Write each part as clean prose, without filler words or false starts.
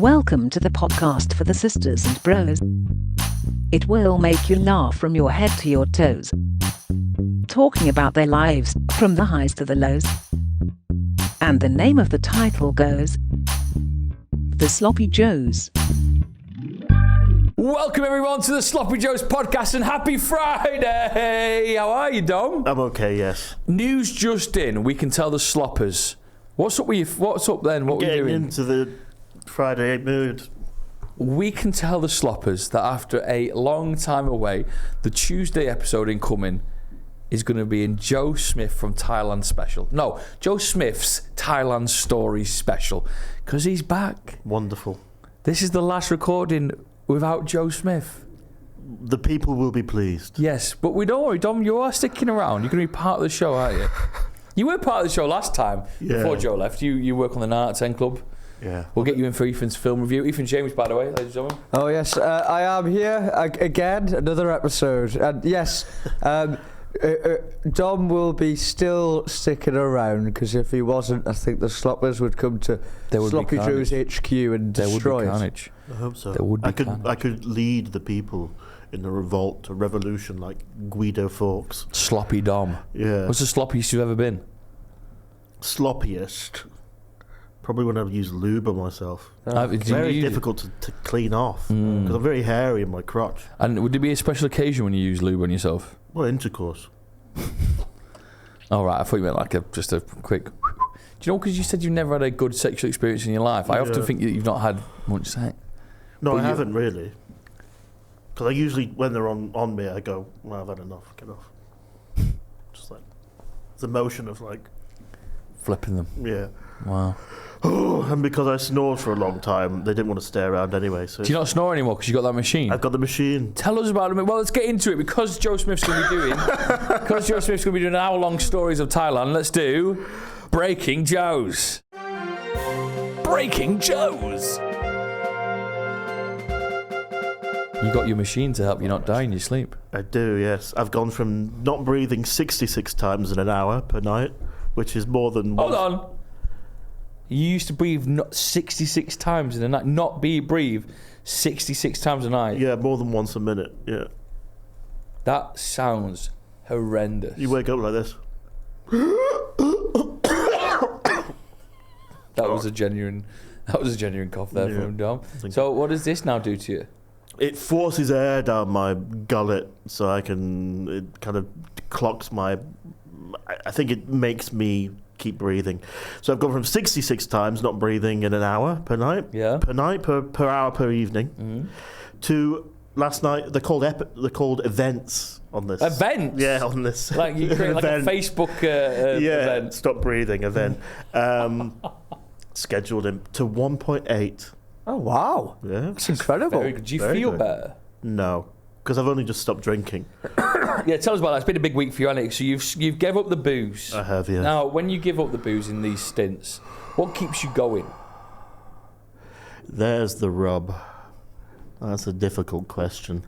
Welcome to the podcast for the sisters and bros. It will make you laugh from your head to your toes. Talking about their lives, from the highs to the lows. And the name of the title goes, The Sloppy Joes. Welcome everyone to the Sloppy Joes podcast and happy Friday! How are you, Dom? I'm okay, yes. News just in, we can tell the sloppers. What's up then? What are we doing? Into the Friday mood. We can tell the sloppers that after a long time away, the Tuesday episode incoming is going to be in Joe Smith from Thailand special. No, Joe Smith's Thailand stories special, because he's back. Wonderful. This is the last recording without Joe Smith. The people will be pleased. Yes, but we don't worry, Dom, you are sticking around. You're going to be part of the show, aren't you? You were part of the show last time, before Joe left. You work on the 9 out of 10 Club. Yeah. We'll get you in for Ethan's film review. Ethan James, by the way, ladies and gentlemen. Oh, yes, I am here again, another episode. And yes, Dom will be still sticking around, because if he wasn't, I think the sloppers would come to Sloppy Joes HQ and destroy it. I hope so. There would be I could lead the people in a revolt, a revolution like Guido Fawkes. Sloppy Dom. Yeah. What's the sloppiest you've ever been? Sloppiest? Probably when I've used lube on myself. It's very difficult to clean off, because I'm very hairy in my crotch. And would there be a special occasion when you use lube on yourself? Well, intercourse. All right, I thought you meant just a quick... Do you know, because you said you've never had a good sexual experience in your life. I often think that you've not had much sex. No, I haven't really. Because I usually, when they're on me, I go, well, I've had enough, get off. Just like, the motion of like... Flipping them. Yeah. Wow. And because I snored for a long time, they didn't want to stay around anyway. So do you not snore anymore because you got that machine? I've got the machine. Tell us about it. Well, let's get into it, because Joe Smith's going to be doing hour-long stories of Thailand. Let's do Breaking Joes. Breaking Joes. You got your machine to help you not die in your sleep. I do, yes. I've gone from not breathing 66 times in an hour per night, which is more than... Hold on. You used to breathe 66 times in a night. Breathe 66 times a night. Yeah, more than once a minute, yeah. That sounds horrendous. You wake up like this. That was a genuine cough there from Dom. So what does this now do to you? It forces air down my gullet, so it kind of clocks my... I think it makes me keep breathing. So I've gone from 66 times not breathing in an hour per night, per hour per evening, to last night. They're called events on this. Events? Yeah, on this. Like you create like a Facebook event. Stop breathing event. Scheduled him to 1.8. Oh, wow. Yeah. That's incredible. Very good. Do you feel better? No, because I've only just stopped drinking. Yeah, tell us about that. It's been a big week for you, Alex. So you've gave up the booze. I have, yeah. Now, when you give up the booze in these stints, what keeps you going? There's the rub. That's a difficult question.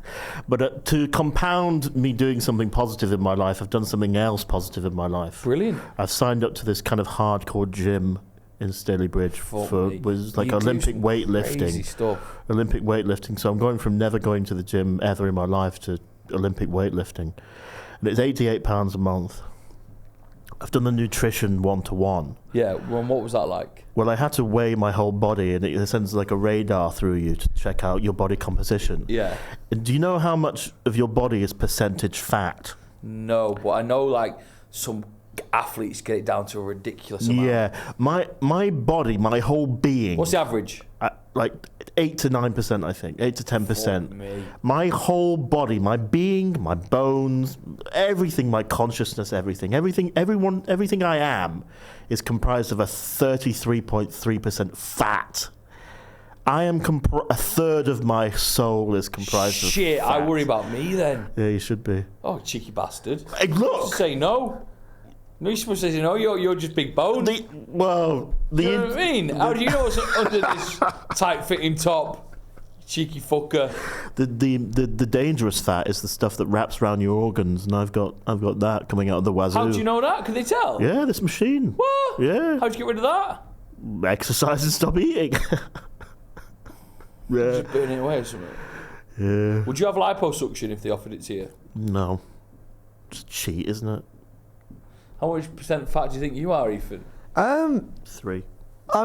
But to compound me doing something positive in my life, I've done something else positive in my life. Brilliant. I've signed up to this kind of hardcore gym in Stalybridge was like Olympic weightlifting. Crazy stuff. Olympic weightlifting. So I'm going from never going to the gym ever in my life to Olympic weightlifting. And it's £88 a month. I've done the nutrition 1-to-1. Yeah, well, what was that like? Well, I had to weigh my whole body, and it sends like a radar through you to check out your body composition. Yeah. And do you know how much of your body is percentage fat? No, but I know like some athletes get it down to a ridiculous amount. Yeah, my body, my whole being. What's the average? Like 8 to 9%, I think, 8 to 10%. My whole body, my being, my bones, everything, my consciousness, everything I am is comprised of a 33.3% fat. I am a third of my soul is comprised of fat. Shit, I worry about me then. Yeah, you should be. Oh, cheeky bastard. Hey, look! Say no. No, you're supposed to say no, you're just big boned. You know what I mean? How do you know what's under this tight-fitting top? Cheeky fucker. The dangerous fat is the stuff that wraps around your organs, and I've got that coming out of the wazoo. How do you know that? Can they tell? Yeah, this machine. What? Yeah. How'd you get rid of that? Exercise and stop eating. Just burn it away or something. Yeah. Would you have liposuction if they offered it to you? No. It's cheat, isn't it? How much % fat do you think you are, Ethan? 3.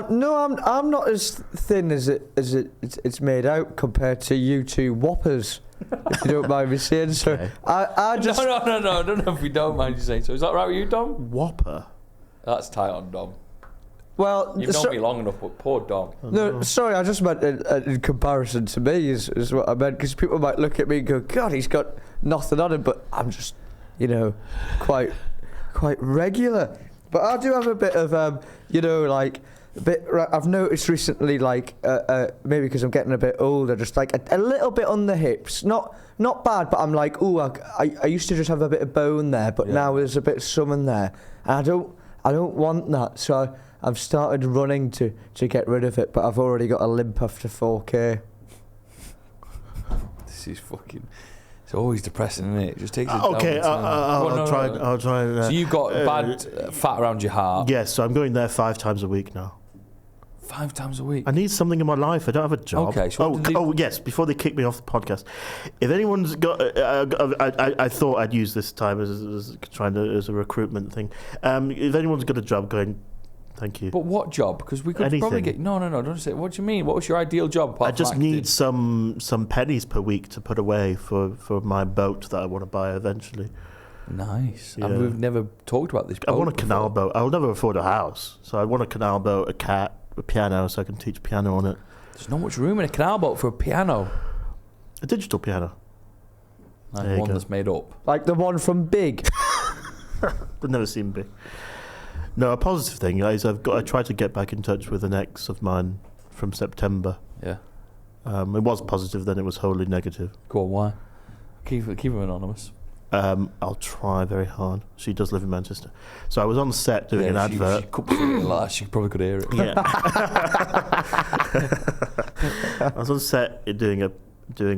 No, I'm not as thin as it's made out compared to you two whoppers. If you don't mind me saying so. Okay. I just No. I don't know if we don't mind you saying so. Is that right with you, Dom? Whopper? That's tight on Dom. well. You've known me long enough, but poor Dom. No, sorry, I just meant in comparison to me is what I meant, because people might look at me and go, God, he's got nothing on him, but I'm just, quite regular. But I do have a bit of, I've noticed recently, maybe because I'm getting a bit older, just like a little bit on the hips. Not bad, but I'm like, I used to just have a bit of bone there, but now there's a bit of some in there. And I don't want that, so I've started running to get rid of it, but I've already got a limp after 4K. This is fucking... It's always depressing, isn't it? It just takes it Okay, down. I'll try. So you've got bad fat around your heart? Yes, so I'm going there 5 times a week now. 5 times a week? I need something in my life. I don't have a job. Okay, so yes, before they kick me off the podcast. If anyone's got... I thought I'd use this time as a recruitment thing. If anyone's got a job going... Thank you. But what job? Because we could probably get... No, don't say... What do you mean? What was your ideal job? I just need some pennies per week to put away for my boat that I want to buy eventually. Nice. Yeah. And we've never talked about this boat I want a canal before. boat. I'll never afford a house. So I want a canal boat, a cat, a piano so I can teach piano on it. There's not much room in a canal boat for a piano. A digital piano. Like one that's made up. Like the one from Big. I've never seen Big. No, a positive thing is I tried to get back in touch with an ex of mine from September. Yeah. It was positive, then it was wholly negative. Go on, why? Keep him anonymous. I'll try very hard. She does live in Manchester. So I was on set doing an advert. She could feel it like that. She probably could hear it. Yeah. I was on set doing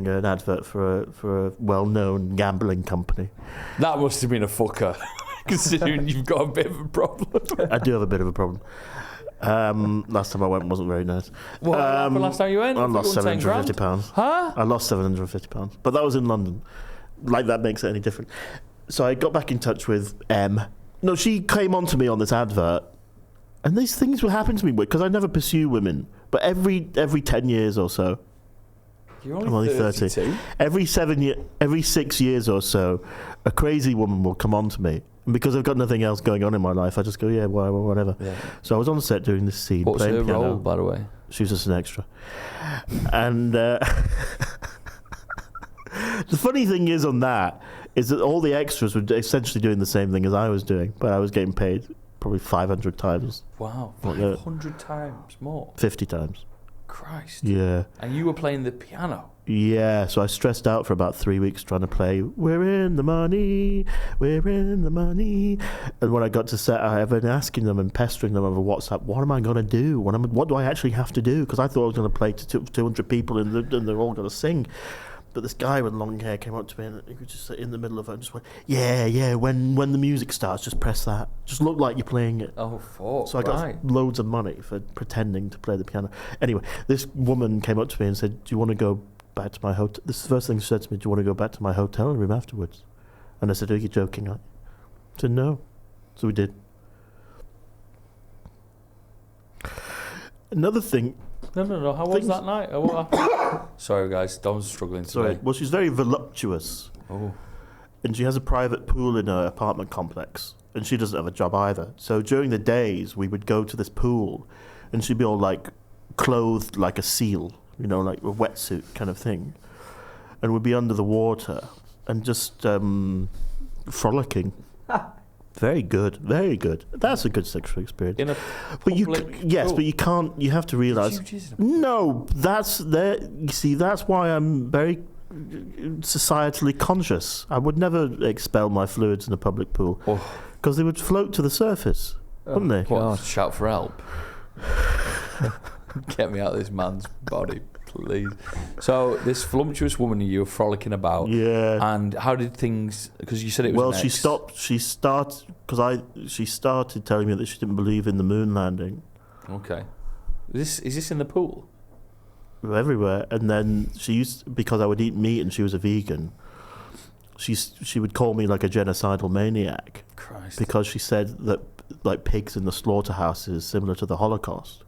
an advert for a well-known gambling company. That must have been a fucker, considering you've got a bit of a problem. I do have a bit of a problem. Last time I went wasn't very nice. What happened last time you went? I lost £750. Huh? I lost £750, but that was in London. Like that makes it any different. So I got back in touch with M. No, she came on to me on this advert, and these things will happen to me because I never pursue women. But every 10 years or so, You're I'm only 30. Every 6 years or so, a crazy woman will come on to me. And because I've got nothing else going on in my life, I just go, yeah, whatever. Yeah. So I was on the set doing this scene. What was playing her piano. role, by the way? She was just an extra. And the funny thing is on that is that all the extras were essentially doing the same thing as I was doing, but I was getting paid probably 500 times. Wow, 500 times more? 50 times. Christ. Yeah. And you were playing the piano? Yeah, so I stressed out for about 3 weeks trying to play We're in the Money, We're in the Money. And when I got to set, I've been asking them and pestering them over WhatsApp, what am I going to do? What do I actually have to do? Because I thought I was going to play to 200 people and they're all going to sing. But this guy with long hair came up to me and he was just in the middle of it and just went, yeah, when the music starts, just press that. Just look like you're playing it. Oh, fuck. So I got loads of money for pretending to play the piano. Anyway, this woman came up to me and said, do you want to go back to my hotel? This is the first thing she said to me, do you want to go back to my hotel room afterwards? And I said, are you joking? I said, no. So we did. Another thing... No. How was that night? What happened? Sorry, guys. Dom's struggling today. Sorry. Well, she's very voluptuous. Oh. And she has a private pool in her apartment complex. And she doesn't have a job either. So during the days, we would go to this pool. And she'd be all, like, clothed like a seal. You know, like a wetsuit kind of thing. And we'd be under the water. And just frolicking. Very good, very good. That's a good sexual experience. In a but you, yes, pool. but you can't. You have to realise. No, that's there. You see, that's why I'm very societally conscious. I would never expel my fluids in a public pool because they would float to the surface, wouldn't they? What? Shout for help. Get me out of this man's body, please. So this voluptuous woman you were frolicking about. Yeah. And how did things? Because you said it was. Well, she stopped. She started telling me that she didn't believe in the moon landing. Okay. Is this in the pool? everywhere. And then because I would eat meat and she was a vegan, she would call me like a genocidal maniac. Christ. Because she said that like pigs in the slaughterhouse is similar to the Holocaust.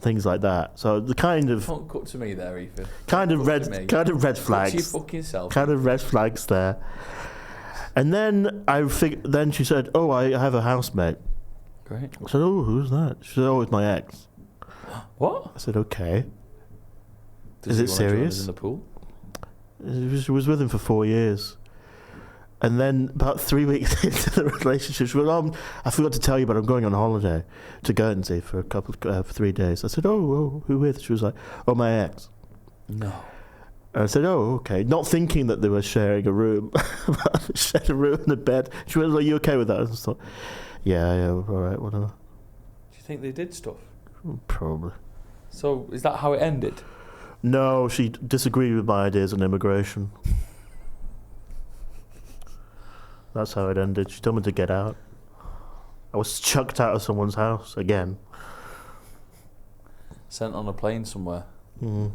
Things like that. So the kind of Don't cut to me there, Ethan. kind of red flags. Cut to your fucking self. Kind of red flags there. And then then she said, "Oh, I have a housemate." Great. I said, "Oh, who's that?" She said, "Oh, it's my ex." What? I said, "Okay." Does Is he it wanna join us serious? in the pool? She was with him for 4 years. And then about 3 weeks into the relationship, she went, I forgot to tell you, but I'm going on holiday to Guernsey for 3 days. I said, oh, who with? She was like, oh, my ex. No. And I said, oh, okay. Not thinking that they were sharing a room. Shared a room and a bed. She went, are you okay with that? I just thought, yeah, all right, whatever. Do you think they did stuff? Probably. So is that how it ended? No, she disagreed with my ideas on immigration. That's how it ended. She told me to get out. I was chucked out of someone's house again. Sent on a plane somewhere. Mm.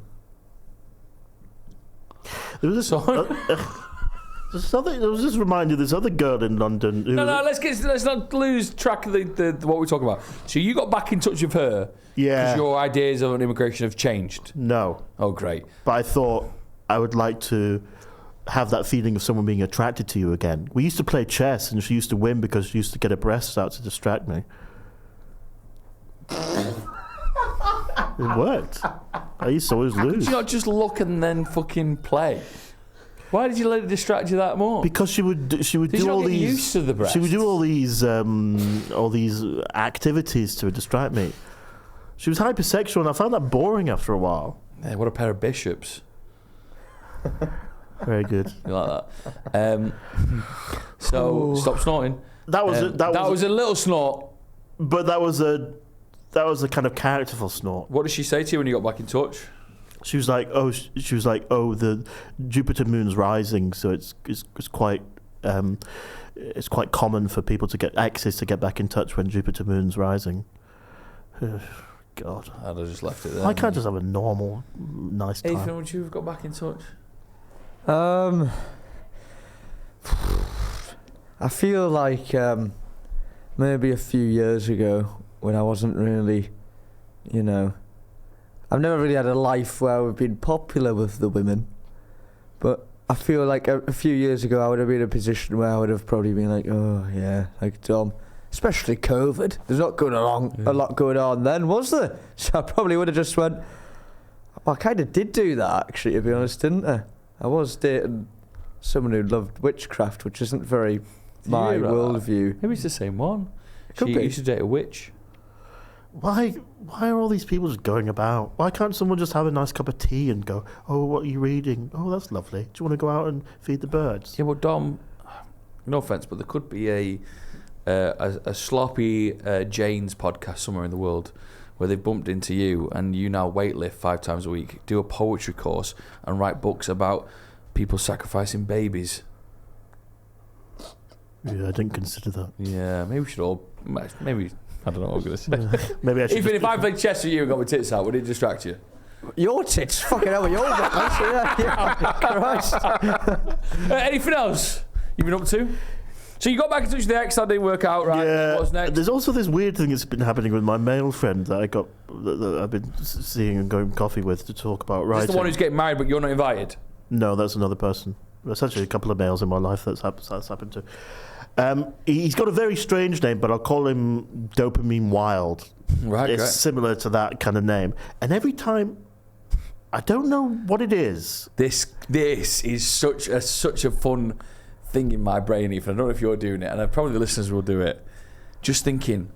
There was this. I was just reminded of this other girl in London. No, let's not lose track of the what we're talking about. So you got back in touch with her. Yeah. Because your ideas on immigration have changed. No. Oh, great. But I thought I would like to have that feeling of someone being attracted to you again. We used to play chess, and she used to win because she used to get her breasts out to distract me. It worked. I used to always lose. Could you not just look and then fucking play? Why did you let it distract you that more? Because she would do all these. Used to the breasts. She would do all these activities to distract me. She was hypersexual, and I found that boring after a while. Yeah, what a pair of bishops. Very good. You like that? So stop snorting. That was a little snort. But that was a kind of characterful snort. What did she say to you when you got back in touch? She was like, the Jupiter moon's rising, so it's quite common for people to get exes to get back in touch when Jupiter moon's rising. God, I'd have just left it there. I can't just have a normal, nice time. Ethan, would you have got back in touch? I feel like maybe a few years ago when I wasn't really, I've never really had a life where I've been popular with the women, but I feel like a few years ago I would have been in a position where I would have probably been like, oh yeah, like Dom. Especially COVID. There's not a lot going on then, was there? So I probably would have just went, well, I kind of did do that, actually, to be honest, didn't I? I was dating someone who loved witchcraft, which isn't very my worldview. Maybe it's the same one. Could She be. used to date a witch. Why are all these people just going about? Why can't someone just have a nice cup of tea and go, oh, what are you reading? Oh, that's lovely. Do you want to go out and feed the birds? Yeah, well, Dom, no offence, but there could be a sloppy Jane's podcast somewhere in the world where they've bumped into you and you now weightlift 5 times a week, do a poetry course and write books about people sacrificing babies. Yeah, I didn't consider that. Yeah, maybe we should all... Maybe... I don't know what I was going to say. Maybe I should. Even if I played chess with you and got my tits out, would it distract you? Your tits? Fucking hell, your tits. Yeah. Christ. Anything else you've been up to? So you got back in touch with the ex, that didn't work out, right? Yeah. What's next? There's also this weird thing that's been happening with my male friend that I've been seeing and going coffee with to talk about writing. Is the one who's getting married but you're not invited? No, that's another person. There's actually a couple of males in my life that's happened to. He's got a very strange name, but I'll call him Dopamine Wild. Right, It's great. similar to that kind of name. And every time, I don't know what it is. This is such a fun thing in my brain, Ethan. I don't know if you're doing it, and probably the listeners will do it. Just thinking,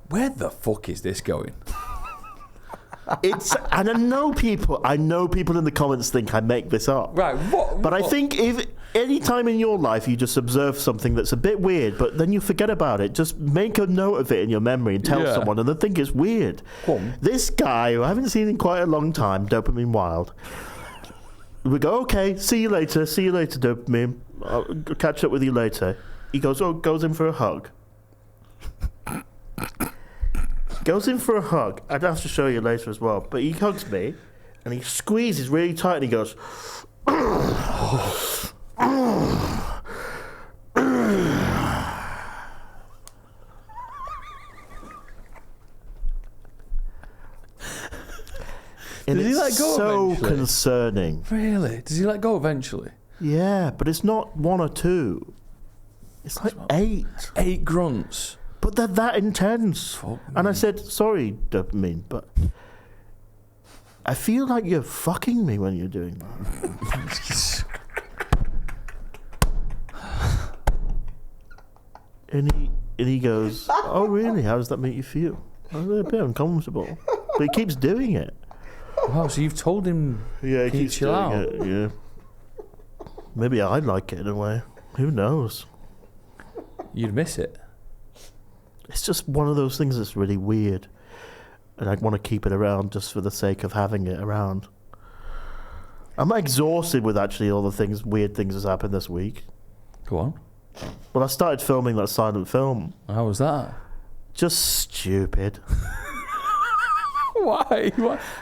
where the fuck is this going? And I know people in the comments think I make this up. Right, what? But I think if any time in your life you just observe something that's a bit weird, but then you forget about it, just make a note of it in your memory and tell someone, and they think it's weird. This guy, who I haven't seen in quite a long time, Dopamine Wild, we go, okay, see you later, Dopamine. I'll catch up with you later. He goes in for a hug. Goes in for a hug. I'd have to show you later as well. But he hugs me, And he squeezes really tight and he goes... And Does he let go so eventually? concerning. Really? Does he let go eventually? Yeah, but it's not 1 or 2. It's like 8. 8 grunts. But they're that intense. Fuck And I me. said, sorry, dopamine, but I feel like you're fucking me when you're doing that. and he goes, oh, really? How does that make you feel? I was a bit uncomfortable. But he keeps doing it. Wow, so you've told him... Yeah, he Can you keeps chill doing out? it. Yeah. Maybe I'd like it in a way. Who knows? You'd miss it. It's just one of those things that's really weird. And I'd want to keep it around just for the sake of having it around. I'm exhausted with actually all the weird things that's happened this week. Go on. Well, I started filming that silent film. How was that? Just stupid. Why?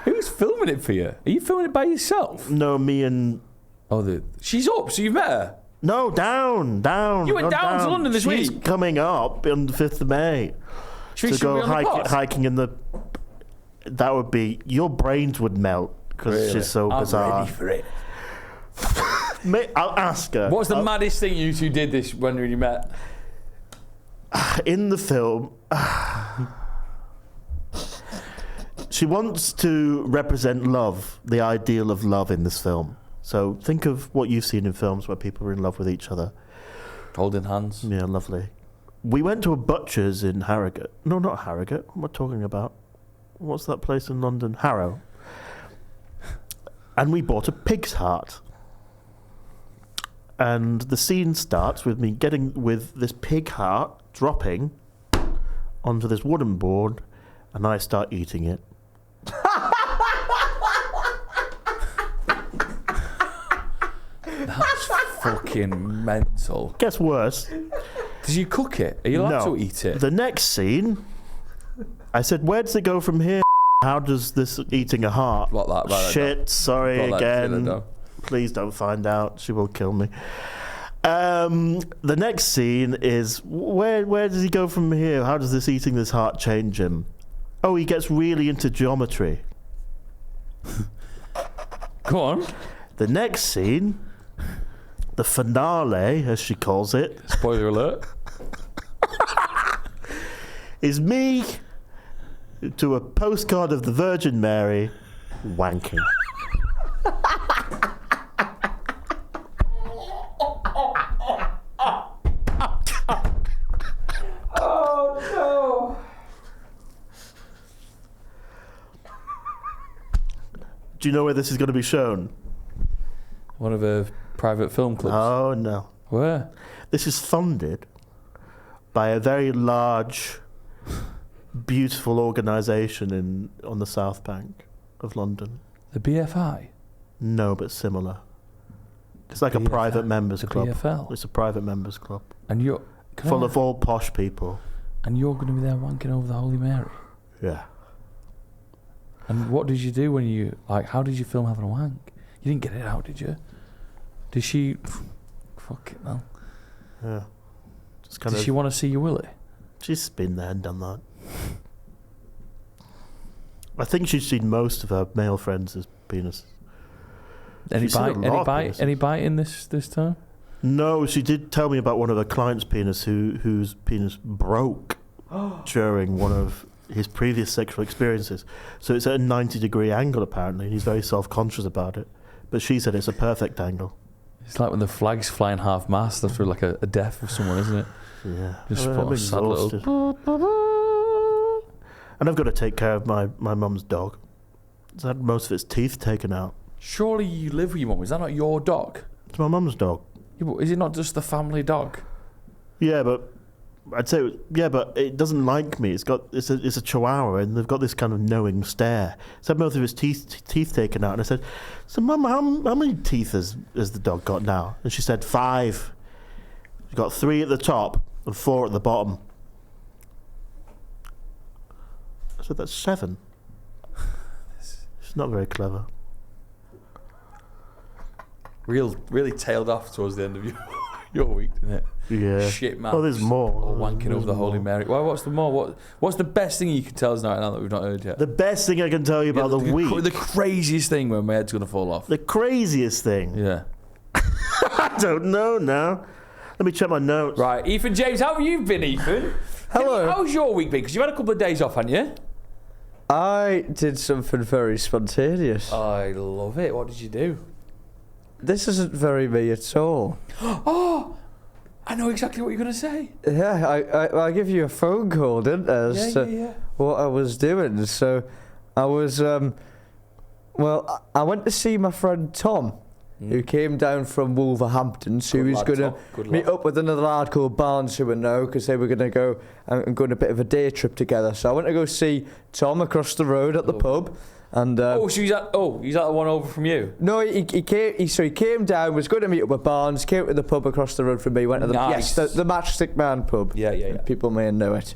Who's filming it for you? Are you filming it by yourself? No, me and... Oh, she's up, so you've met her? No, down. You went not down to London this She's week? coming up on the 5th of May. Should To go be on the pod? hiking in the... That would be... Your brains would melt because Really? she's so I'm bizarre. ready for it. Mate, I'll ask her. What's the maddest thing you two did this when you met? In the film... She wants to represent love, the ideal of love in this film. So think of what you've seen in films where people are in love with each other. Holding hands. Yeah, lovely. We went to a butcher's in Harrogate. No, not Harrogate. What am I talking about? What's that place in London? Harrow. And we bought a pig's heart. And the scene starts with me getting with this pig heart dropping onto this wooden board, and I start eating it. That's fucking mental. Gets worse. Did you cook it? Are you allowed to eat it? The next scene, I said, where does it go from here? How does this eating a heart? What that? Right, Shit, sorry Got that again. killer, Please don't find out. She will kill me. The next scene is, where does he go from here? How does this eating this heart change him? Oh, he gets really into geometry. Go on. The next scene, the finale, as she calls it, Spoiler alert. is me to a postcard of the Virgin Mary wanking. Oh no! Do you know where this is going to be shown? One of her private film clubs. Oh, no. Where? This is funded by a very large, beautiful organisation on the South Bank of London. The BFI? No, but similar. It's like a BFL? private members The club. BFL? It's a private members club. And you're... Full of all posh people. And you're going to be there wanking over the Holy Mary? Yeah. And what did you do when you... Like, how did you film having a wank? You didn't get it out, did you? Did she... Fuck it, man. Yeah. Just kind Did of. she want to see you willy? She's been there and done that. I think she's seen most of her male friends' penis. Any She's seen a bite? lot Any of bite? penises. Any biting this time? No, she did tell me about one of her clients' penis whose penis broke during one of his previous sexual experiences. So it's at a 90-degree angle, apparently, and he's very self-conscious about it. But she said it's a perfect angle. It's like when the flag's flying half-mast after like a death of someone, isn't it? Yeah. Just I'm put a sad little... exhausted. And I've got to take care of my mum's dog. It's had most of its teeth taken out. Surely you live with your mum. Is that not your dog? It's my mum's dog. Yeah, but is it not just the family dog? Yeah, but I'd say but it doesn't like me. It's a Chihuahua, and they've got this kind of knowing stare. It's had most of its teeth taken out, and I said, "So, Mum, how many teeth has the dog got now?" And she said 5. She's got 3 at the top and 4 at the bottom. I said, "That's 7." She's not very clever. Really tailed off towards the end of your week, didn't it? Yeah. Shit, man. Oh, there's more. Or wanking There's over the Holy more. Mary. Well, what's the more? What's the best thing you can tell us now that we've not heard yet? The best thing I can tell you about the week. The craziest thing where my head's going to fall off. The craziest thing. Yeah. I don't know now. Let me check my notes. Right, Ethan James, how have you been, Ethan? Hello. How's your week been? Because you've had a couple of days off, haven't you? I did something very spontaneous. I love it. What did you do? This isn't very me at all. Oh, I know exactly what you're going to say. Yeah, I give you a phone call, didn't I? As to what I was doing. So I was, well, I went to see my friend Tom, who came down from Wolverhampton. So he was going to meet up with another lad called Barnes, who I know, because they were going to go and go on a bit of a day trip together. So I went to go see Tom across the road at the pub. And so he's at the one over from you. No, he came down, was going to meet up with Barnes, came to the pub across the road from me, went to the the Matchstick Man pub. Yeah. People may know it.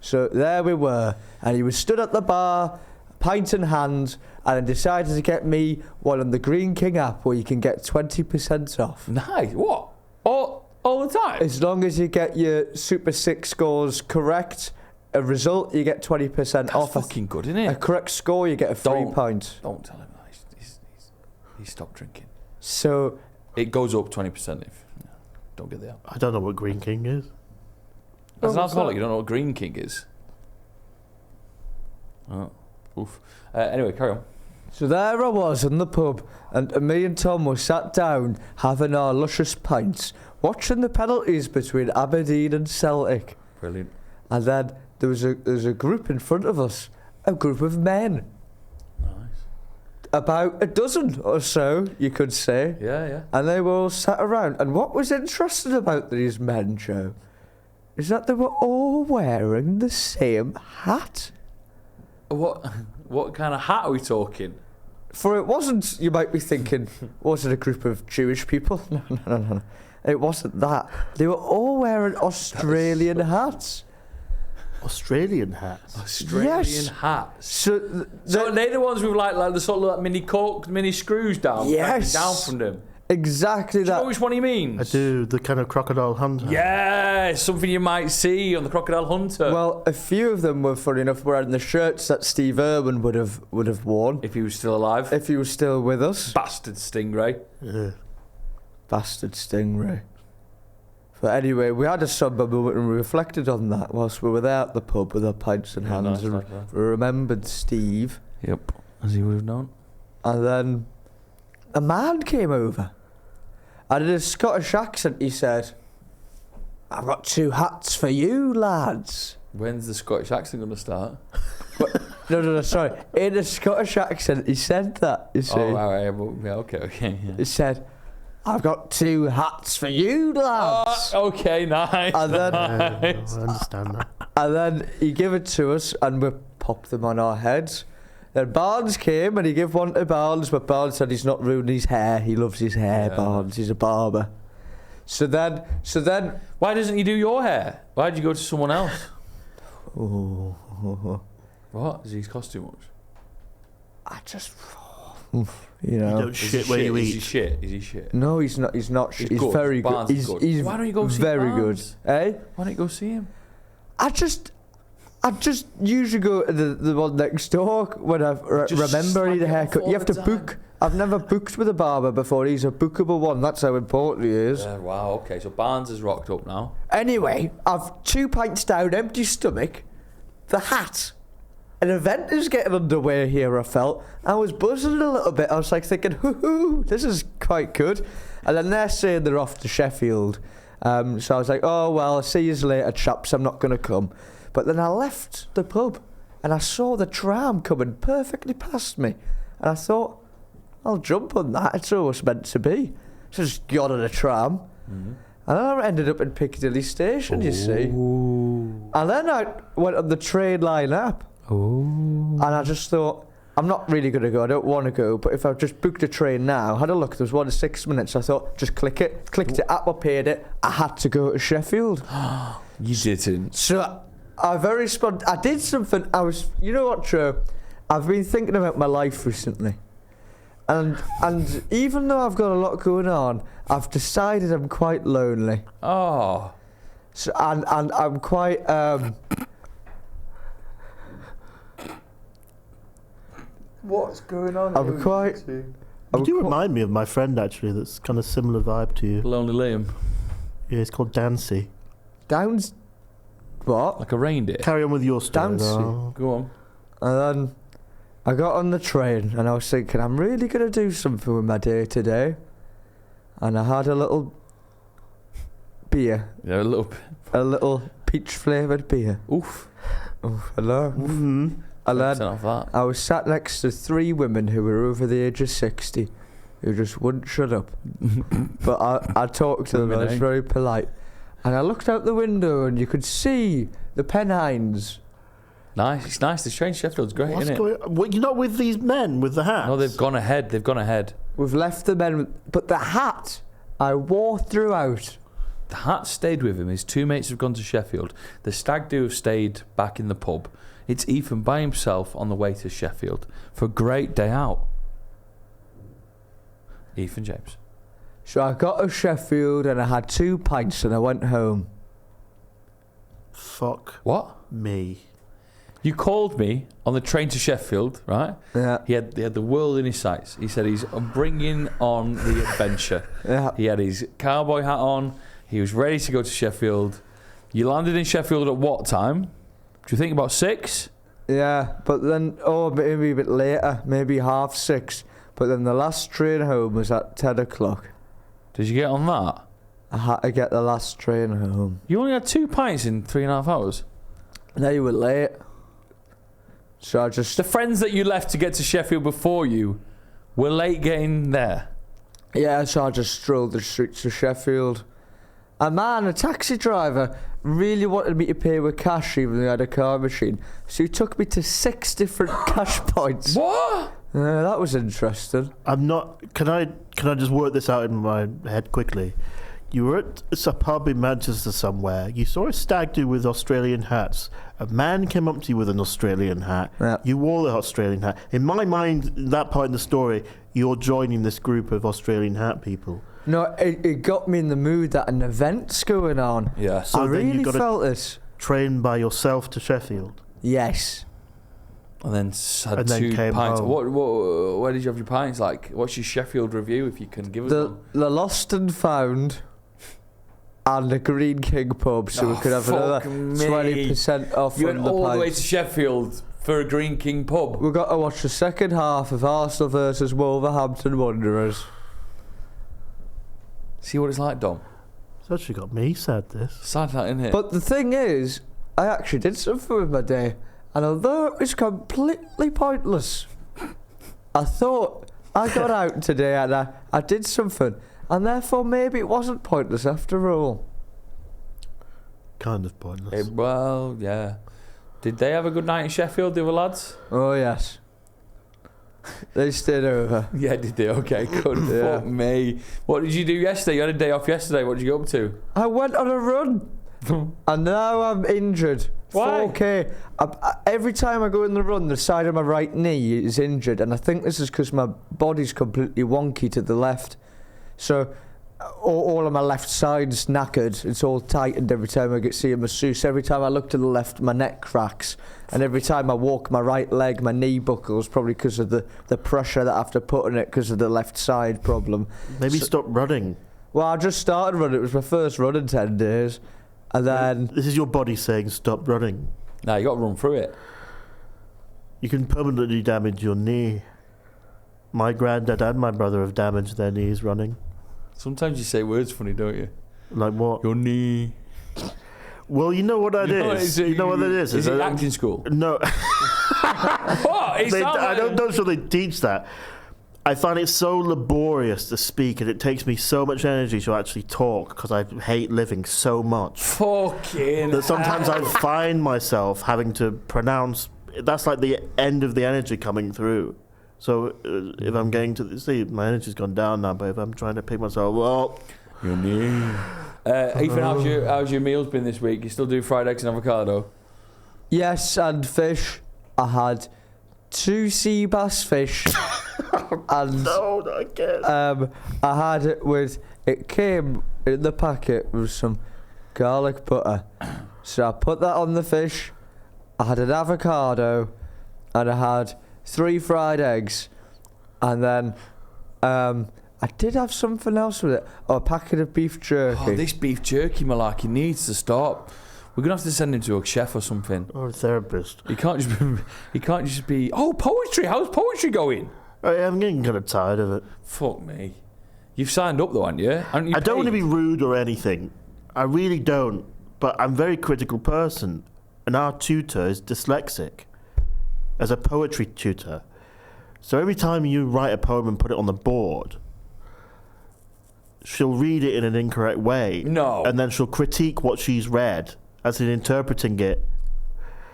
So there we were, and he was stood at the bar, pint in hand, and decided to get me one on the Green King app where you can get 20% off. Nice. What? All the time? As long as you get your Super 6 scores correct, a result, you get 20% off. That's fucking good, isn't it? A correct score, you get a free pint. Don't tell him that. He's stopped drinking. So it goes up 20% if don't get the app. I don't know what Green King is. As an alcoholic, you don't know what Green King is. Oh, oof. Anyway, carry on. So there I was in the pub, and me and Tom were sat down having our luscious pints, watching the penalties between Aberdeen and Celtic. Brilliant. And then there was a group in front of us, a group of men. Nice. About a dozen or so, you could say. Yeah. And they were all sat around. And what was interesting about these men, Joe, is that they were all wearing the same hat. What kind of hat are we talking? For it wasn't, you might be thinking, was it a group of Jewish people? No. It wasn't that. They were all wearing Australian hats. Australian hats? Australian hats. So they're the ones with like the sort of like mini screws down. Yes. Down from them. Exactly Do you that. know which one he means? I do, the kind of crocodile hunter. Yeah, something you might see on the Crocodile Hunter. Well, a few of them were, funny enough, wearing the shirts that Steve Irwin would have worn. If he was still alive. If he was still with us. Bastard Stingray. Bastard Stingray. But anyway, we had a somber moment and we reflected on that whilst we were there at the pub with our pints in hands. And we remembered Steve. Yep, as he would have known. And then a man came over. And in a Scottish accent he said, "I've got 2 hats for you, lads." When's the Scottish accent going to start? No, sorry. In a Scottish accent he said that, you see. Oh, okay. Yeah. He said, "I've got 2 hats for you, lads." Okay, nice. And then, I understand that. and then he gave it to us and we popped them on our heads. Then Barnes came and he gave one to Barnes, but Barnes said he's not ruining his hair. He loves his hair, Barnes. He's a barber. So then... Why doesn't he do your hair? Why'd you go to someone else? What? Does he cost too much? I just... You know... You don't shit where you eat. Is he shit? No, he's not. He's not. He's good. very good. Barnes is good. He's Why don't you go see very Barnes? good. Eh? Why don't you go see him? I just usually go to the one next door when I remember I need a haircut. You have to book. I've never booked with a barber before. He's a bookable one. That's how important he is. Wow, okay. So Barnes is rocked up now. Anyway, I've 2 pints down, empty stomach. The hat. An event is getting underway here, I felt. I was buzzing a little bit. I was like thinking, hoo, this is quite good. And then they're saying they're off to Sheffield. So I was like, oh, well, I'll see you later, chaps. I'm not going to come. But then I left the pub and I saw the tram coming perfectly past me. And I thought, I'll jump on that. It's always meant to be. So I just got on a tram. Mm-hmm. And then I ended up in Piccadilly Station, you see. And then I went on the train line app. And I just thought, I'm not really going to go. I don't want to go. But if I just booked a train now, had a look, there was one in 6 minutes. I thought, just click it. Clicked it, Apple paid it. I had to go to Sheffield. You didn't. So I did something. You know what, Joe? I've been thinking about my life recently. And even though I've got a lot going on, I've decided I'm quite lonely. Oh. So, and I'm quite what's going on? You do remind me of my friend, actually, that's kind of similar vibe to you. Lonely Liam. Yeah, it's called Dancy. Downs. What? Like a reindeer. Carry on with your story. Dancy. though. Go on. And then I got on the train and I was thinking, I'm really going to do something with my day today. And I had a little beer. Yeah, a little bit. A little peach-flavoured beer. Oof. Oh, hello. Mm-hmm. And then Off that. I was sat next to 3 women who were over the age of 60 who just wouldn't shut up. But I talked to them, I was very polite. And I looked out the window and you could see the Pennines. Nice. It's nice. The train to Sheffield's great, What's isn't it? going on? Well, you're not with these men with the hats? No, they've gone ahead. They've gone ahead. We've left the men, but the hat I wore throughout. The hat stayed with him. His 2 mates have gone to Sheffield. The stag do have stayed back in the pub. It's Ethan by himself on the way to Sheffield for a great day out. Ethan James. So I got to Sheffield and I had 2 pints and I went home. Fuck What? me. You called me on the train to Sheffield, right? Yeah. He had the world in his sights. He said he's bringing on the adventure. Yeah. He had his cowboy hat on. He was ready to go to Sheffield. You landed in Sheffield at what time? Do you think about 6? Yeah, but then, maybe a bit later, maybe 6:30. But then the last train home was at 10 o'clock. Did you get on that? I had to get the last train home. You only had 2 pints in 3.5 hours. They were late. So I just... The friends that you left to get to Sheffield before you were late getting there. Yeah, so I just strolled the streets of Sheffield. And man, a taxi driver really wanted me to pay with cash even though he had a car machine. So he took me to 6 different cash points. What? That was interesting. I'm not... Can I just work this out in my head quickly? You were at a pub in Manchester somewhere. You saw a stag do with Australian hats. A man came up to you with an Australian hat. Yeah. You wore the Australian hat. In my mind, that part in the story, you're joining this group of Australian hat people. No, it got me in the mood that an event's going on. Yeah. So I then really you got felt this. train by yourself to Sheffield. Yes. And then had And then 2 came pints. home. What? Where did you have your pints? Like, what's your Sheffield review? If you can give us one. The Lost and Found and the Green King pub, so we could have another fuck me. 20% off You on went the all the way pints. to Sheffield for a Green King pub. We've got to watch the second half of Arsenal versus Wolverhampton Wanderers. See what it's like, Dom. It's actually got me sad, this. Sad that, isn't it? But the thing is, I actually did something with my day, and although it was completely pointless, I thought I got out today and I did something, and therefore maybe it wasn't pointless after all. Kind of pointless. Well, yeah. Did they have a good night in Sheffield, the other lads? Oh yes. They stayed over. Yeah, did they? Okay, good. Yeah. Fuck me. What did you do yesterday? You had a day off yesterday. What did you get up to? I went on a run, and now I'm injured. Why? 4K. Every time I go in the run, the side of my right knee is injured, and I think this is because my body's completely wonky to the left. So all of my left side's knackered. It's all tightened every time I see a masseuse. Every time I look to the left, my neck cracks. And every time I walk my right leg, my knee buckles, probably because of the pressure that I have to put on it because of the left side problem. Maybe stop running. Well, I just started running. It was my first run in 10 days. And then... This is your body saying stop running. No, you got to run through it. You can permanently damage your knee. My granddad and my brother have damaged their knees running. Sometimes you say words funny, don't you? Like what? Your knee. Well, you know what that is. You know what that is. Is it acting school? No. What? I don't sure they teach that. I find it so laborious to speak, and it takes me so much energy to actually talk because I hate living so much. Fucking That sometimes I find myself having to pronounce. That's like the end of the energy coming through. So if I'm getting to see, my energy's gone down now. But if I'm trying to pick myself up, your knee. Ethan, how's your meals been this week? You still do fried eggs and avocado? Yes, and fish. I had 2 sea bass fish. And No, not again. I had it with. It came in the packet with some garlic butter. So I put that on the fish. I had an avocado, and I had 3 fried eggs, and then I did have something else with it. Oh, a packet of beef jerky. Oh, this beef jerky, Malaki, needs to stop. We're gonna have to send him to a chef or something. Or a therapist. He can't just be. Oh, poetry. How's poetry going? I'm getting kind of tired of it. Fuck me. You've signed up though, haven't you? Haven't you I don't want to paid? be rude or anything. I really don't. But I'm a very critical person. And our tutor is dyslexic. As a poetry tutor. So every time you write a poem and put it on the board, she'll read it in an incorrect way. No. And then she'll critique what she's read as in interpreting it.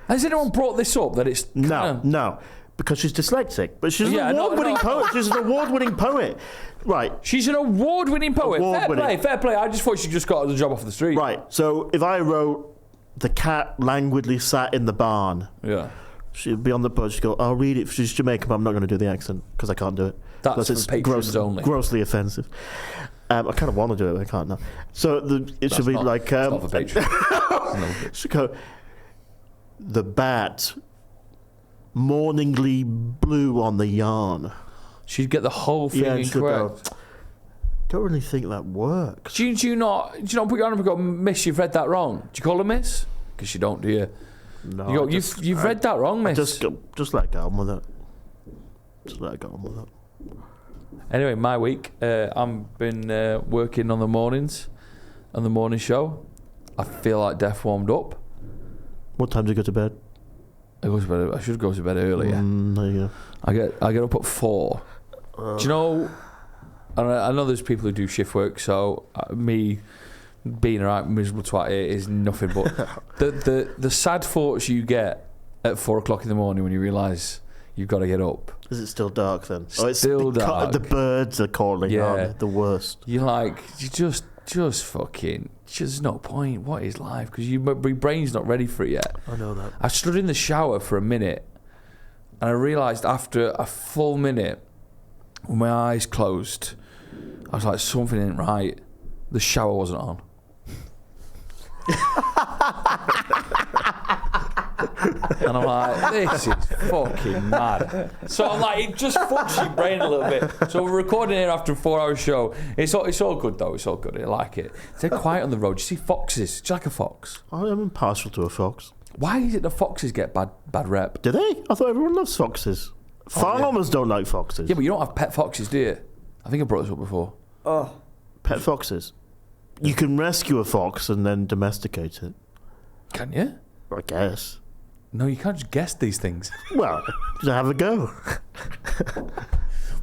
Has anyone brought this up? That it's No. Because she's dyslexic. But she's Yeah, an no, award-winning no. poet. She's an award-winning poet. Right. She's an award-winning poet. Award-winning. Fair play. I just thought she just got the job off the street. Right. So if I wrote, "The cat languidly sat in the barn," Yeah. she'd be on the pod. She'd go, "I'll read it." She's Jamaican, but I'm not going to do the accent because I can't do it. That's Because for it's patrons only. grossly offensive. I kind of want to do it, but I can't now. So it should be like... It's not for patrons. No. She'd go, "The bat morningly blew on the yarn." She'd get the whole thing and she'd go, incorrect. "Don't really think that works." Do you not put your hand up and go, "Miss, you've read that wrong"? Do you call her Miss? Because you don't, do you? No, You go, I just- you've read that wrong, Miss. Just let go on with it. Just let go on with it. Anyway, my week, I've been working on the mornings, on the morning show. I feel like death warmed up. What time do you go to bed? I should go to bed earlier. There you go. I get up at 4. Do you know? I know there's people who do shift work, so me being a right miserable twat here is nothing but the sad thoughts you get at 4 o'clock in the morning when you realise you've got to get up. Is it still dark then? Still dark. The birds are calling. Yeah. Aren't they? The worst. You're like, you just fucking, there's no point. What is life? Because your brain's not ready for it yet. I know that. I stood in the shower for a minute, and I realised after a full minute, with my eyes closed, I was like, something ain't right. The shower wasn't on. And I'm like, this is fucking mad. So I'm like, it just fucks your brain a little bit. So we're recording here after a 4-hour show. It's all good though. It's all good. I like it. It's dead quiet on the road. You see foxes. Do you like a fox? I'm partial to a fox. Why is it the foxes get bad rep? Do they? I thought everyone loves foxes. Farmers don't like foxes. Yeah, but you don't have pet foxes, do you? I think I brought this up before. Oh, Pet foxes. You can rescue a fox and then domesticate it. Can you? I guess. No, you can't just guess these things. Well, just have a go.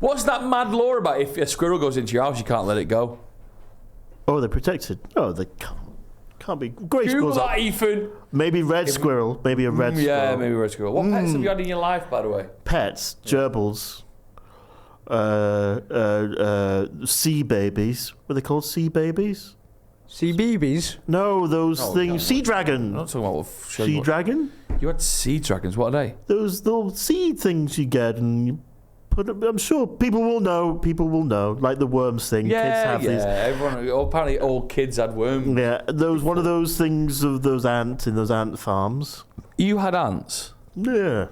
What's that mad law about if a squirrel goes into your house, you can't let it go? Oh, they're protected. Oh, they can't be. Grey Google squirrels. that, Ethan. Maybe red squirrel. Maybe a red squirrel. Yeah, maybe red squirrel. What pets have you had in your life, by the way? Pets, gerbils, sea babies. What are they called? Sea babies? sea babies. No, those No, things. no. Sea dragon. I'm not talking about Sea dragon? You had sea dragons. What are they? Those little seed things you get and you put. I'm sure people will know. People will know. Like the worms thing. Kids have these. Everyone. Apparently, all kids had worms. Yeah, one of those things of those ants in those ant farms. You had ants. Yeah.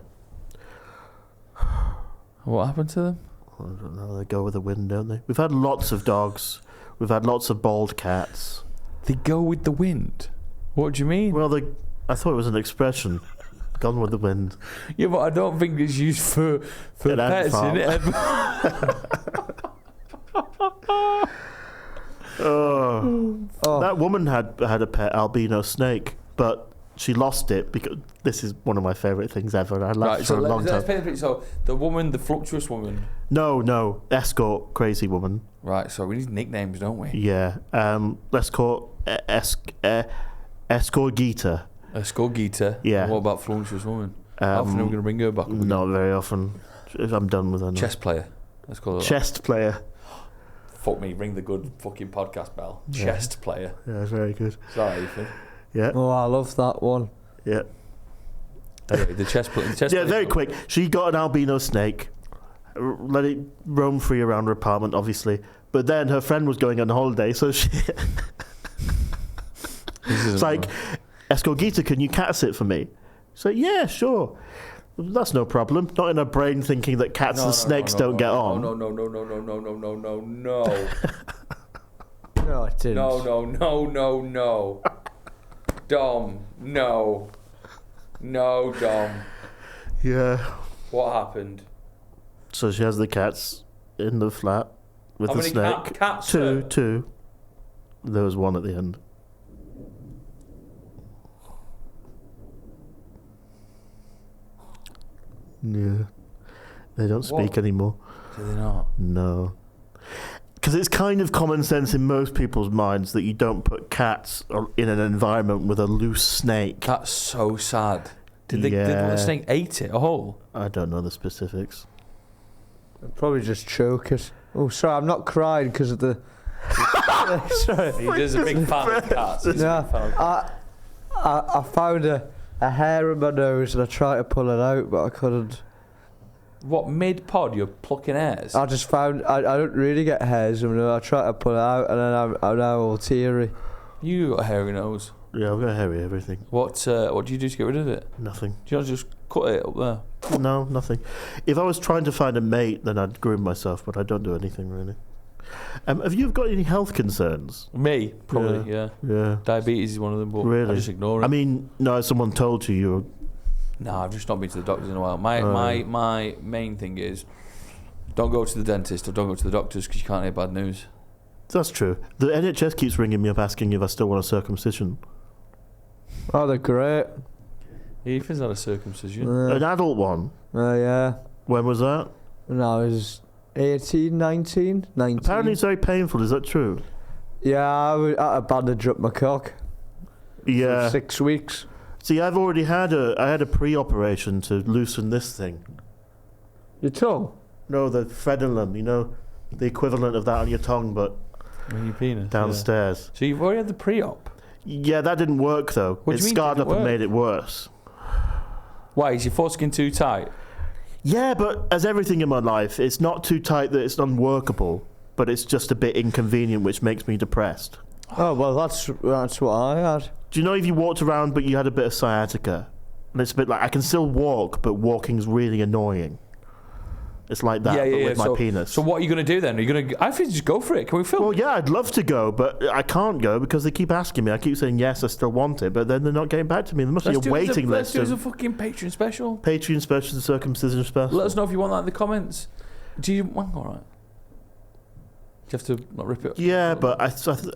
What happened to them? I don't know. They go with the wind, don't they? We've had lots of dogs. We've had lots of bald cats. They go with the wind. What do you mean? Well, I thought it was an expression. Gone with the wind. Yeah, but I don't think it's used for An ant pets, farm. innit? That woman had a pet albino snake, but she lost it because this is one of my favourite things ever. I laughed Right, for a long let's time. paint it. So the woman, the fluptuous woman. No, escort, crazy woman. Right, so we need nicknames, don't we? Yeah, let's call Escorgita. Escorgita. Yeah. And what about fluptuous woman? How often are we going to bring her back? Not very often. I'm done with her now. Chess player. Let's call her that. Chest player. Fuck me, ring the good fucking podcast bell. Chest player. Yeah, very good. Sorry, Ethan. Yeah, Oh, I love that one. yeah. Anyway, the chess player. Yeah, very quick. She got an albino snake, let it roam free around her apartment, obviously. But then her friend was going on holiday, so she... It's like, Escogita, can you cat sit for me? So yeah, sure. That's no problem. Not in her brain thinking that cats and snakes don't get on. No. No, it didn't. No. Dom, no. No, Dom. Yeah. What happened? So she has the cats in the flat with the snake. How many cats? Two. There was one at the end. Yeah. They don't speak anymore. Do they not? No. Because it's kind of common sense in most people's minds that you don't put cats in an environment with a loose snake. That's so sad. Did the snake ate it whole? I don't know the specifics. I'd probably just choke it. Oh, sorry, I'm not crying because of the... sorry. He's a big fan of cats. I found a hair in my nose and I tried to pull it out, but I couldn't. What, mid-pod you're plucking hairs? I just found... I don't really get hairs. I tried to pull it out and then I'm now all teary. You got a hairy nose. Yeah, I've got hairy everything. What do you do to get rid of it? Nothing. Do you not just cut it up there? No, nothing. If I was trying to find a mate, then I'd groom myself, but I don't do anything really. Have you got any health concerns? Me? Probably, yeah. Yeah. Diabetes is one of them, but really? I just ignore it. I mean, no, someone told you No, I've just not been to the doctors in a while. My main thing is don't go to the dentist or don't go to the doctors because you can't hear bad news. That's true. The NHS keeps ringing me up asking if I still want a circumcision. Oh, they're great. Ethan's had a circumcision. An adult one? Yeah. When was that? When I was 18, 19. Apparently it's very painful, is that true? Yeah, I had a bandage up my cock. Yeah. For 6 weeks. See, I've already had a pre-operation to loosen this thing. Your tongue? No, the frenulum, you know, the equivalent of that on your tongue, but your penis, downstairs. Yeah. So you've already had the pre-op? Yeah, that didn't work though. What do you mean scarred up work? And made it worse. Why, is your foreskin too tight? Yeah, but as everything in my life, it's not too tight that it's unworkable, but it's just a bit inconvenient, which makes me depressed. Oh, well, that's what I had. Do you know if you walked around but you had a bit of sciatica? And it's a bit like, I can still walk, but walking's really annoying. It's like that, but with my penis. So what are you going to do then? Are you going to? I think just go for it. Can we film? Well, yeah, I'd love to go, but I can't go because they keep asking me. I keep saying yes, I still want it, but then they're not getting back to me. There must be a waiting list. Let's do a fucking Patreon special. Patreon special, the circumcision special. Let us know if you want that in the comments. Do you want? All right. Do you have to not rip it? Yeah, but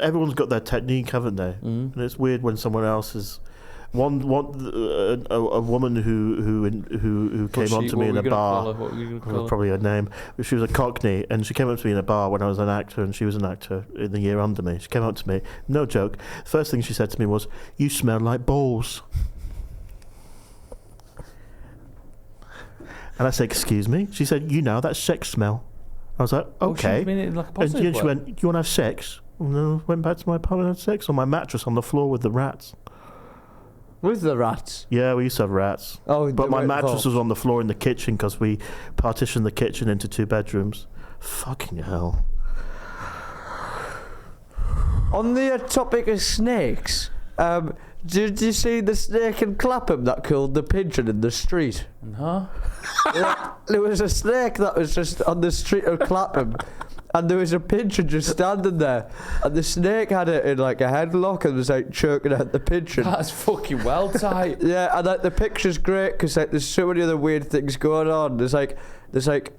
everyone's got their technique, haven't they? Mm. And it's weird when someone else is. A woman who came on to me in a bar, probably her name, but she was a Cockney, and she came up to me in a bar when I was an actor, and she was an actor in the year under me. She came up to me, no joke. First thing she said to me was, "You smell like balls." And I said, "Excuse me?" She said, "You know, that's sex smell." I was like, "Okay." And she went, "Do you want to have sex?" And then I went back to my apartment and had sex on my mattress on the floor with the rats. With the rats? Yeah, we used to have rats. Oh, but my mattress was on the floor in the kitchen because we partitioned the kitchen into 2 bedrooms. Fucking hell. On the topic of snakes, did you see the snake in Clapham that killed the pigeon in the street? Huh? There was a snake that was just on the street of Clapham. And there was a pigeon just standing there, and the snake had it in like a headlock and was like choking out the pigeon. That's fucking well tight. Yeah, and like the picture's great because like there's so many other weird things going on. There's like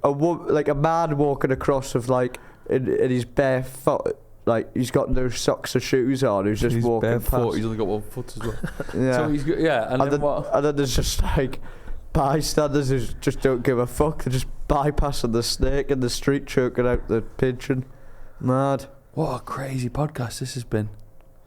a man walking across with like in his bare foot, like he's got no socks or shoes on. Who's just walking barefoot. past. He's only got 1 foot as well. Yeah. So he's and then what? And then there's just like bystanders who just don't give a fuck. They're just bypassing the snake in the street, choking out the pigeon. Mad. What a crazy podcast this has been.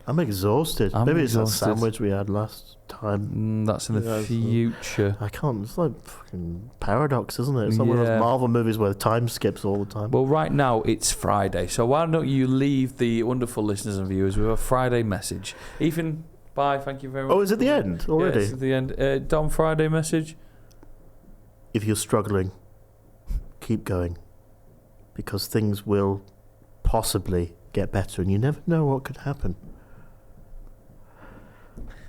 I'm exhausted. Maybe it's that sandwich we had last time. That's in the future. I can't. It's like fucking paradox, isn't it? It's like one of those Marvel movies where time skips all the time. Well, right now it's Friday, so why don't you leave the wonderful listeners and viewers with a Friday message? Ethan, bye. Thank you very much. Oh, is it the end already? Yeah, it's at the end. Dom, Friday message. If you're struggling, keep going, because things will possibly get better, and you never know what could happen.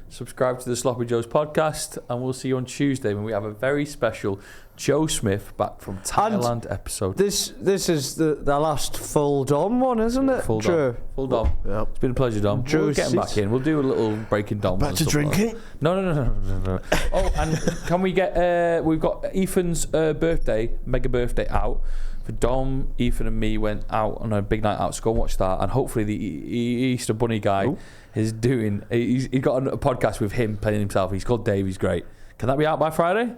Subscribe to the Sloppy Joes podcast, and we'll see you on Tuesday when we have a very special Joe Smith back from Thailand episode. This is the last full Dom one, isn't it? Full True. Dom. Full Dom. Yep. It's been a pleasure, Dom. We'll get him back in. We'll do a little breaking Dom. Back to drinking? No. Oh, and can we get... we've got Ethan's mega birthday out. For Dom, Ethan and me went out on a big night out, so go and watch that. And hopefully the Easter Bunny guy is doing... He's got a podcast with him playing himself. He's called Dave. He's great. Can that be out by Friday?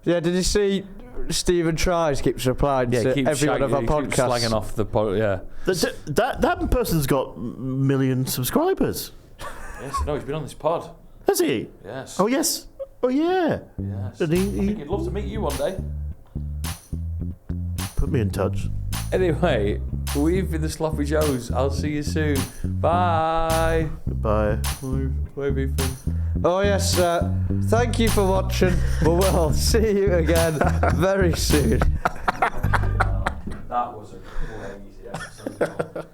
Yeah, did you see Stephen Tries keeps replying to every one of our podcasts? Keeps slagging off the yeah. That person's got million subscribers. Yes, no, he's been on this pod. Has he? Yes. Oh, yes. Oh, yeah. Yes. And I think he'd love to meet you one day. Put me in touch. Anyway, we've been the Sloppy Joes. I'll see you soon. Bye. Goodbye. Bye, Ethan. Oh yes, thank you for watching. We'll see you again very soon. That was a crazy episode.